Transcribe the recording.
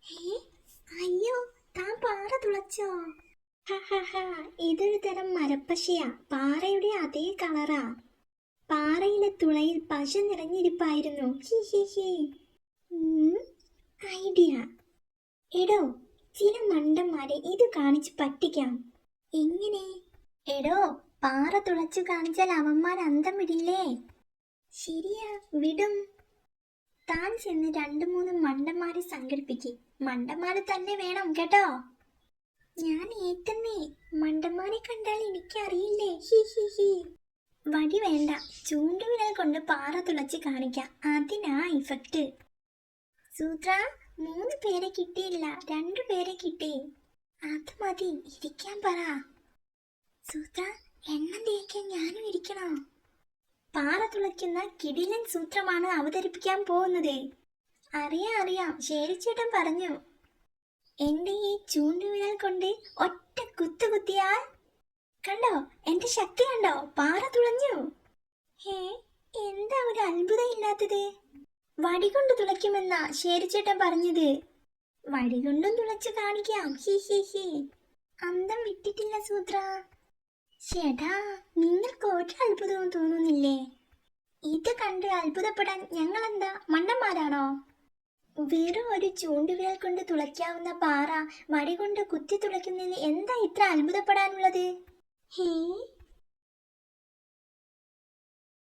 ഏ, അയ്യോ, താൻ പാറ തുളച്ചോ? ഹഹഹ, ഇതൊരു തരം മരപ്പശയാ. പാറയുടെ അതേ കളറാ. പാറയിലെ തുളയിൽ പശ നിറഞ്ഞിരിപ്പായിരുന്നു. ഹി ഹി ഹി. ഉം, ഐഡിയ. എടോ, ചില മണ്ടന്മാരെ ഇത് കാണിച്ച് പറ്റിക്കാം. എങ്ങനെ? എടോ, പാറ തുളച്ചു കാണിച്ചാൽ അവന്മാർ അന്തം വിടില്ലേ? ശരിയാ, വിടും. താൻ ചെന്ന് 2-3 മണ്ടന്മാരെ സംഘടിപ്പിക്കും. മണ്ടന്മാര് തന്നെ വേണം കേട്ടോ. ഞാൻ ഏറ്റന്നേ. മണ്ടന്മാരെ കണ്ടാൽ എനിക്കറിയില്ലേ. ഹി ഹി ഹി. വടി വേണ്ട, ചൂണ്ടുവിരൽ കൊണ്ട് പാറ തുളച്ച് കാണിക്കാം. അതിനാ ഇഫക്റ്റ്. സൂത്ര, 3 പേരെ കിട്ടിയില്ല, 2 പേരെ കിട്ടി. അത് മതി, ഇരിക്കാൻ പറ. സൂത്ര, എണ്ണം തേക്കാൻ ഞാനും ഇരിക്കണോ? പാറ തുളയ്ക്കുന്ന കിടിലൻ സൂത്രമാണ് അവതരിപ്പിക്കാൻ പോകുന്നത്. അറിയാം, ശേരിച്ചേട്ടൻ പറഞ്ഞു. എന്റെ ഈ ചൂണ്ടുവിരൽ കൊണ്ട് ഒറ്റ കുത്തു കുത്തിയാൽ കണ്ടോ, എന്റെ ശക്തി കണ്ടോ, പാറ തുളഞ്ഞു. ഹേ, എന്താ ഒരു അത്ഭുതം ഇല്ലാത്തത്? വടികൊണ്ട് തുളയ്ക്കുമെന്നാ ശേരിച്ചേട്ടൻ പറഞ്ഞത്. വടികൊണ്ടും തുളച്ചു കാണിക്കാം. ഹി ഹി ഹി. അന്തം വിട്ടിട്ടില്ല സൂത്ര. ചേട്ടാ, നിങ്ങൾക്ക് ഒരു അത്ഭുതവും തോന്നുന്നില്ലേ? ഇത് കണ്ട് അത്ഭുതപ്പെടാൻ ഞങ്ങളെന്താ മണ്ടന്മാരാണോ? വെറും ഒരു ചൂണ്ടുവിരൽ കൊണ്ട് തുളയ്ക്കാവുന്ന പാറ വടി കൊണ്ട് കുത്തി തുളയ്ക്കുന്നതിന് എന്താ ഇത്ര അത്ഭുതപ്പെടാനുള്ളത്? ഹേ,